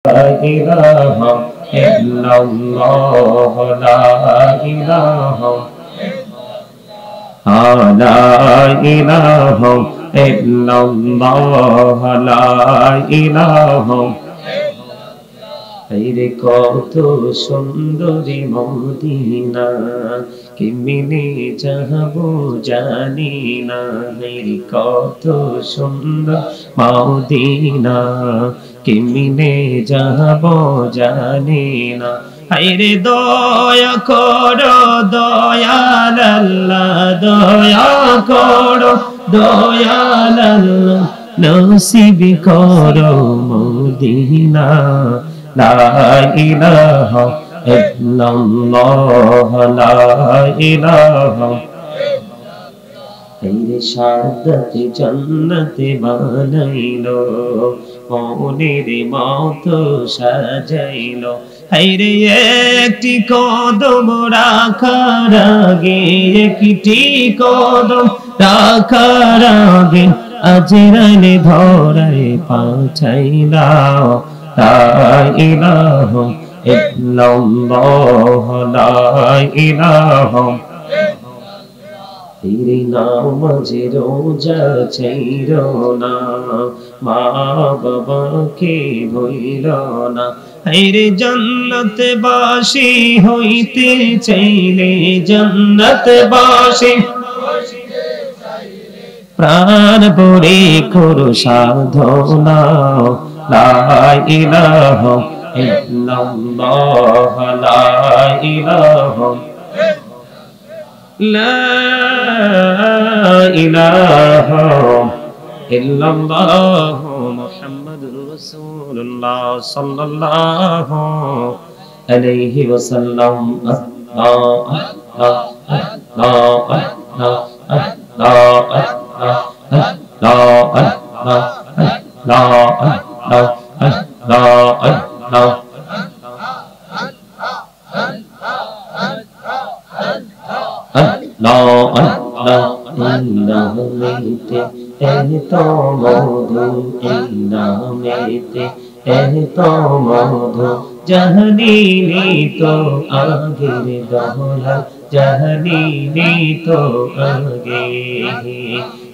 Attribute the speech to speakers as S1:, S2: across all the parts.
S1: ইলাহা ইল্লাল্লাহ লা ইলাহা লা ইলাহা ইল্লাল্লাহ লা ইলাহা। রে কত সুন্দরী মদিনা, কেমনে যাবো জানি না। রে কত সুন্দর মদিনা, কেমনে যাবো জানি না। হায়রে দয়া করো দয়াল আল্লাহ, দয়া করো দয়াল আল্লাহ, নসিব করো মদিনা। লা ইলাহা ইল্লাল্লাহ লা ইলাহা। এই শাহাদাতে জান্নাতে বানাইলো, মনের মতো সাজাইলো। হায়রে একটি কদম রাখার আগে, একটি কদম রাখার আগে আজরাইলে ধরায় পাঠাইলাও। লা ইলাহা ইল্লাল্লাহ লা ইলাহা। তেরে নামাজে রোজা ছাইরো না, মা বাবাকে ভুইলো না। হায়রে জান্নাতে বাসী হইতে চাইলে, জান্নাতে বাসী প্রাণ ভরে করো সাধনা। লা ইলাহা ইল্লাল্লাহ লা ইলাহা লা ইলাহা ইল্লাল্লাহ মুহাম্মাদুর রাসূলুল্লাহ সাল্লাল্লাহু আলাইহি ওয়াসাল্লাম। নামেতে এত মধু, এই নামেতে এত মধু, জানিনি তো আগের দহলা, জানিনি তো আগে।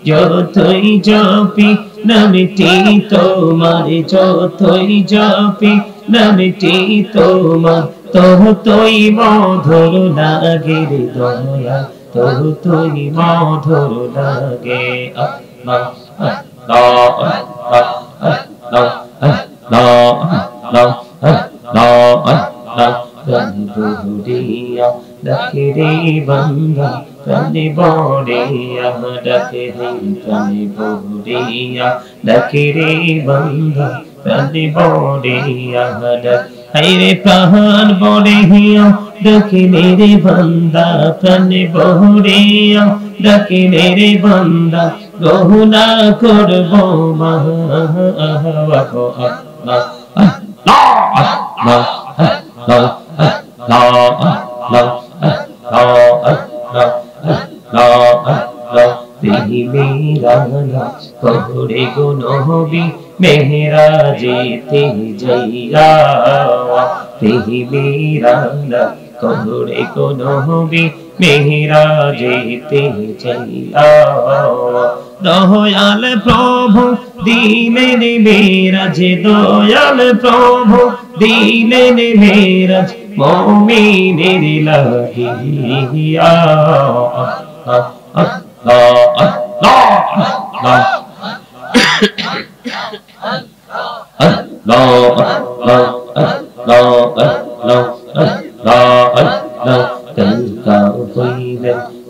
S1: যতই জপি নামটি তোমার, যতই জপি নামটি তোমার, ততই মধুর লাগে রে দয়া, ততই মধুর লাগে। আল্লাহ আল্লাহ আল্লাহ আল্লাহ আল্লাহ আল্লাহ। বড়িয়া ডাকে রে বান্দা, প্রাণে বড়িয়া ডাকে রে, প্রাণে বড়িয়া ডাকে রে বান্দা, প্রাণে বড়িয়া ডাকে। হায়রে প্রাণ বড়িয়া ডাকে রে বান্দা, প্রাণে বড়িয়া ডাকে রে বান্দা, গহনা করব মা। আল্লাহ আল্লাহ আল্লাহ আল্লাহ করে গো নবী মেহরাজেতে যাইয়া, মেহরানা করে গো নবী মেহরাজেতে যাইয়া। দয়াল প্রভু দিলেন মেরাজ, দয়াল প্রভু দিলেন মেরাজ, মুমিনের লাহিয়া।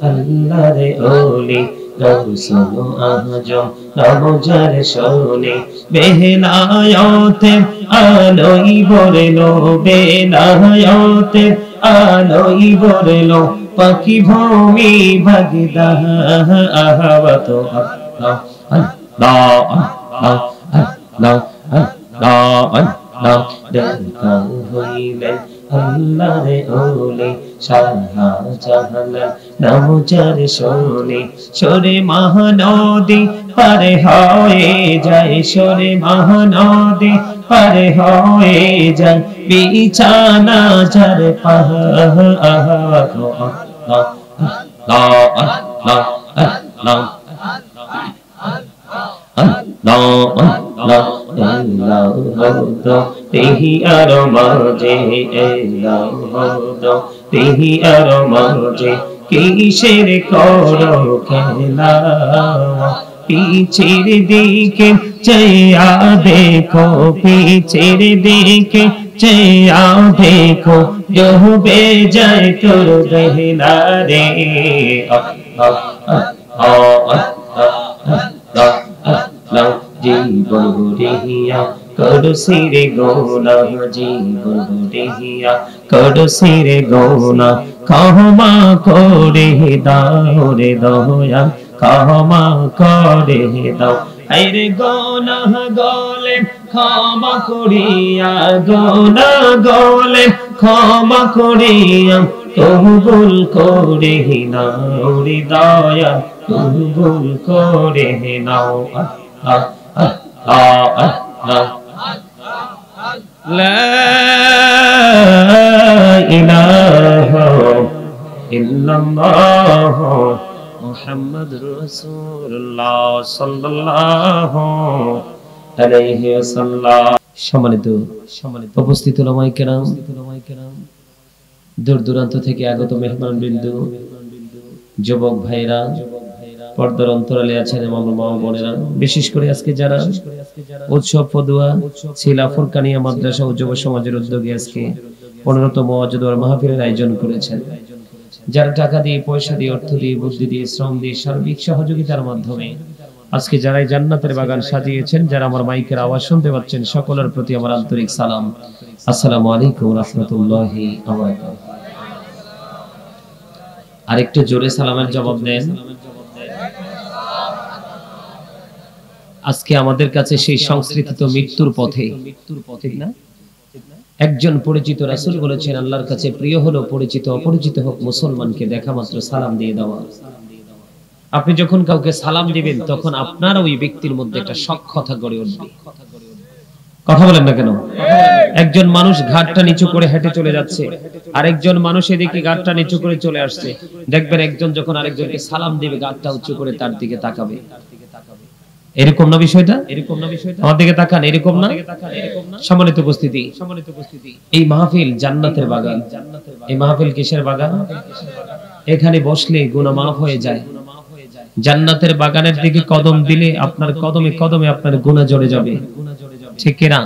S1: আল্লাহর ওলি গৌসুল আজম নবজার শোনে, বেলায়েতে আলোই বরলো, বেলায়েতে আলোই বরলো, পাখি ভূমি ভাগদা আহবত। আল্লাহ আল্লাহ আল্লাহ আল্লাহ আল্লাহ আল্লাহ। দেখা হইলেন আল্লাহর ওলি শাহজালাল নবজার শোনে, সরে মহানদী পার হয়ে যায়, সরে মহানদী পারে হয়ে যায় বিছানা যার পাহা কিসের করো খেলা पीछेर दिखे चया देखो पीछेर दिखे चया देखो डूबे जाए तोर बहना रे जीवन बुढ़िया करो सिरे गोना जीवन बुढ़िया करो सिरे गोना कहमा करे दाओ रे दया क्षमा करे दाओ अरे गोना गोले क्षमा करिया गोना गोले क्षमा करिया कबूल करे नाओ रे दया कबूल करे नाओ ला इलाहा इल्लल्लाह मुहम्मद रसूलुल्लाह सल्लल्लाहु अलैहि वसल्लम। সম্মানিত উপস্থিত ওলামায়ে কেরাম, দূর দূরান্ত থেকে আগত মেহমানবৃন্দ, যুবক ভাইরা, পর্দার অন্তরালে আছেন এবং মা বোনেরা, বিশেষ করে আজকে যারা উৎসব পদুয়া ছিলা ফুরকানিয়া মাদ্রাসা ও যুব সমাজের উদ্যোগে আজকে 15তম ওয়াজ মাহফিলের আয়োজন করেছেন, যারা টাকা দিয়ে, পয়সা দিয়ে, অর্থ দিয়ে, বুদ্ধি দিয়ে, শ্রম দিয়ে, সার্বিক সহযোগিতার মাধ্যমে আজকে যারা জান্নাতের বাগান সাজিয়েছেন, যারা আমার মাইকের আওয়াজ শুনতে পাচ্ছেন, সকলের প্রতি আমার আন্তরিক সালাম। আসসালামু আলাইকুম ওয়া রাহমাতুল্লাহি ওয়া বারাকাতুহু। আরেকটু জোরে সালামের জবাব দেন। আজকে আমাদের কাছে সেই সংস্কৃতিত মৃত্যুর পথে, ঠিক না? একজন পরিচিত রাসূল বলেছেন, আল্লাহর কাছে প্রিয় হলো পরিচিত অপরিচিত হোক মুসলমানকে দেখা মাত্র সালাম দিয়ে দেওয়া। আপনি যখন কাউকে সালাম দিবেন তখন আপনার ওই ব্যক্তির মধ্যে একটা সখ্যতা গড়ে উঠবে। কথা বলেন না কেন? একজন মানুষ ঘাটটা নিচু করে হেঁটে চলে যাচ্ছে, আরেকজন মানুষ এদিকে ঘাটটা নিচু করে চলে আসছে, দেখবেন একজন যখন আরেকজনকে সালাম দিবে ঘাটটা উঁচু করে তার দিকে তাকাবে। এরকম না বিষয়টা? আমার দিকে তাকান, এরকম না? সম্মানিত উপস্থিতি, এই মাহফিল জান্নাতের বাগান। এই মাহফিল কিসের বাগান? এখানে বসলে গুনাহ মাফ হয়ে যায়। জান্নাতের বাগানের দিকে কদম দিলে আপনার কদমে কদমে আপনার গুনাহ জড়ে যাবে। ঠিক না?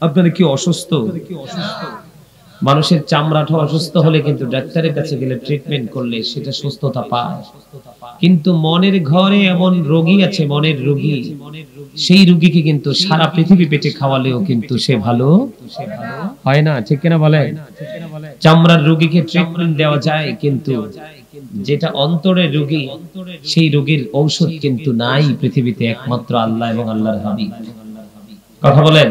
S1: আপনার কি অসুস্থ? মানুষের চামড়াটা অসুস্থ হলে কিন্তু ডাক্তারের কাছে গেলে ট্রিটমেন্ট করলে সেটা সুস্থতা পায়, কিন্তু মনের ঘরে এমন রোগী আছে, মনের রোগী, সেই রোগীকে কিন্তু সারা পৃথিবী পেটে খাওয়ালেও কিন্তু সে ভালো হয় না। ঠিক কিনা বলে? চামড়ার রোগীকে ট্রিটমেন্ট দেওয়া যায়, কিন্তু যেটা অন্তরের রোগী, সেই রোগীর ঔষধ কিন্তু নাই পৃথিবীতে, একমাত্র আল্লাহ এবং আল্লাহর হাবিব। কথা বলেন।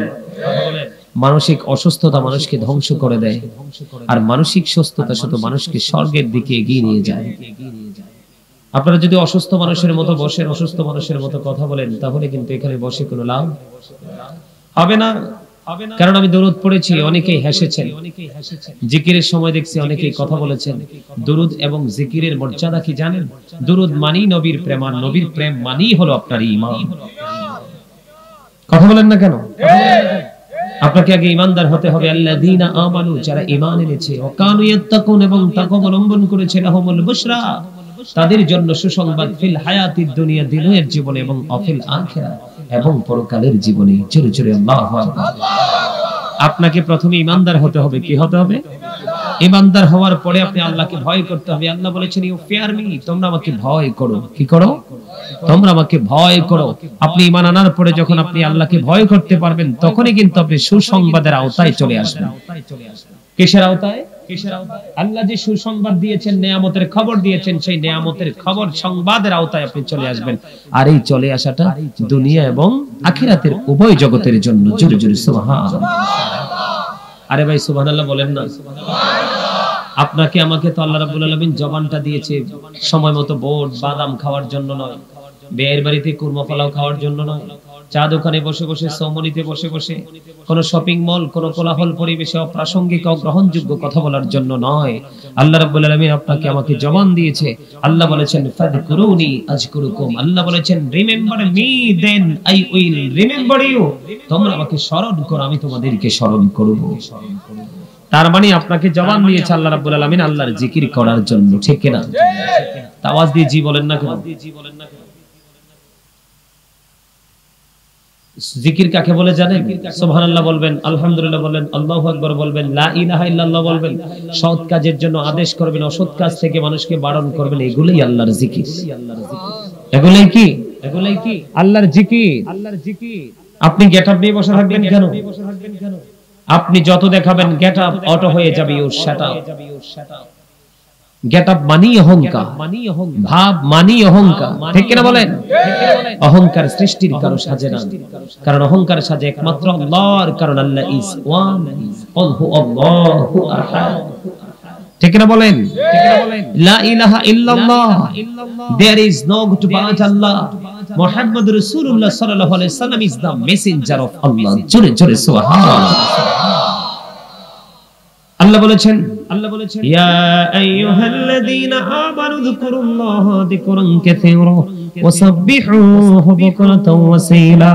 S1: মানসিক অসুস্থতা মানুষকে ধ্বংস করে দেয়, আর মানসিক সুস্থতা শুধু মানুষকে স্বর্গের দিকে এগিয়ে নিয়ে যায়। আপনারা যদি অসুস্থ মানুষের মতো বসেন, অসুস্থ মানুষের মতো কথা বলেন, তাহলে কিন্তু এখানে বসে কোনো লাভ হবে না। কারণ আমি দরুদ পড়েছি, অনেকেই হেসেছেন, জিকিরের সময় দেখছি অনেকেই কথা বলেছেন। দরুদ এবং জিকিরের মর্যাদা কি জানেন? দরুদ মানি নবীর প্রেম, আর নবীর প্রেম মানি হলো আপনার ঈমান। কথা বলেন না কেন? আপনাকে আগে ঈমানদার হতে হবে। আল্লাযীনা আমানু, যারা ঈমান এনেছে, ওয়া কানু ইয়াত্তাকুন, এবং তাকওয়া অবলম্বন করেছে, লাহুমুল বুশরা, তাদের জন্য সুসংবাদ, ফিল হায়াতিদ দুনিয়া, দুনিয়ার জীবনে, এবং অফিল আখিরাহ, এবং পরকালের জীবনে। জোরে জোরে আল্লাহু আকবার। আপনাকে প্রথমে ঈমানদার হতে হবে। কি হতে হবে? ঈমানদার হওয়ার পরে আপনি আল্লাহকে ভয় করতে হবে। আল্লাহ বলেছেন, ইউ ফিয়ার মি, তোমরা আমাকে ভয় করো। কি করো? তোমরা আমাকে ভয় করো। আপনি ঈমান আনার পরে যখন আপনি আল্লাহকে ভয় করতে পারবেন, তখনই কিন্তু আপনি সুসংবাদের আওতায় চলে আসবেন। কিসের আওতায়? আল্লাহ যে সুসংবাদ দিয়েছেন, নেয়ামতের খবর দিয়েছেন, সেই নেয়ামতের খবর সংবাদের আওতায় আপনি চলে আসবেন। আর এই চলে আসাটা দুনিয়া এবং আখিরাতের উভয় জগতের জন্য। জোরে জোরে সুবহানাল্লাহ। আরে ভাই সুবহানাল্লাহ বলেন না। আপনাকে আমাকে তো আল্লাহ রাব্বুল আলামিন জবানটা দিয়েছে সময় মতো বোট বাদাম খাওয়ার জন্য নয়, বিয়ের বাড়িতে কুরমা পোলাও খাওয়ার জন্য নয়, চা দোকানে বসে বসে, সমনিতে বসে বসে, কোন শপিং মল, কোন কোলাহল পরিবেশে অপ্রাসঙ্গিক অগ্রহণযোগ্য কথা বলার জন্য নয়। আল্লাহ রাব্বুল আলামিন আপনাকে আমাকে জবান দিয়েছে। আল্লাহ বলেছেন ফাযকুরুনি আযকুরুকুম, আল্লাহ বলেছেন remember me then I will remember you, তোমরা আমাকে স্মরণ করো আমি তোমাদেরকে স্মরণ করব। তার মানে আপনাকে জবান দিয়েছে আল্লাহ রাব্বুল আলামিন আল্লাহর জিকির করার জন্য, ঠিক কি না? আওয়াজ দিয়ে জি বলেন না কেন? জিকির কাকে বলে জানেন? সুবহানাল্লাহ বলবেন, আলহামদুলিল্লাহ বলবেন, আল্লাহু আকবার বলবেন, লা ইলাহা ইল্লাল্লাহ বলবেন, সৎ কাজের জন্য আদেশ করবেন, অসৎ কাজ থেকে মানুষকে বারণ করবেন, এগুলোই আল্লাহর জিকির। এগুলাই কি? এগুলাই কি আল্লাহর জিকির? আল্লাহর জিকির। আপনি গেটআপ নিয়ে বসে থাকবেন কেন? আপনি যত দেখাবেন গেটআপ অটো হয়ে যাবে, ইউ শাট আপ। গেটআপ মানি অহংকার, ভাব মানি অহংকার, ঠিক কি না বলেন? অহংকার সৃষ্টির কারো সাজে না, কারণ অহংকার সাজে একমাত্র আল্লাহর, কারণ আল্লাহ ইজ ওয়ান, কুল হু আল্লাহু আহাদ, ঠিক না বলেন? লা ইলাহা ইল্লাল্লাহ, there is no God but Allah, মুহাম্মাদুর রাসূলুল্লাহ সাল্লাল্লাহু আলাইহি সাল্লাম is the messenger of Allah। জোরে জোরে সুবহানাল্লাহ। আল্লাহ বলেছেন ইয়া আইয়ুহাল্লাযীনা আমানু যিকুরুল্লাহা যিকরান কাসীরা ওয়াসাব্বিহুহু বুকরাতাও ওয়াসীলা।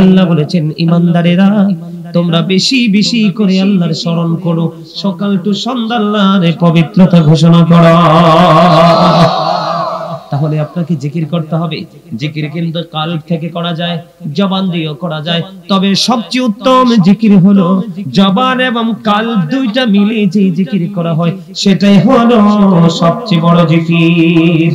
S1: আল্লাহ বলেছেন ঈমানদারেরা তোমরা বেশি বেশি করে আল্লাহর স্মরণ করো, সকাল টু সন্ধ্যা আল্লাহর পবিত্রতা ঘোষণা করো। তাহলে আপনাকে জিকির করতে হবে। জিকির কিন্তু কাল্ব থেকে করা যায়, জবান দিয়েও করা যায়, তবে সবচেয়ে উত্তম জিকির হলো জবান এবং কাল্ব দুইটা মিলে যে জিকির করা হয়, সেটাই হলো সবচেয়ে বড় জিকির।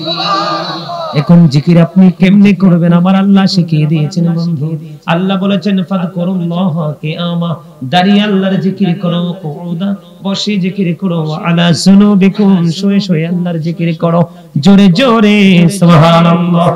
S1: এখন জিকির আপনি কেমনে করবেন আমার আল্লাহ শিখিয়ে দিয়েছেন বন্ধু। আল্লাহ বলেছেন ফাযকুরুল্লাহ কিয়ামা, দাঁড়িয়ে আল্লাহর জিকির করো, কুউদা বসে জিকির করো, আলা যুনুবিকুম শুয়ে শুয়ে আল্লাহর জিকির করো, জোরে জোরে সুবহানাল্লাহ।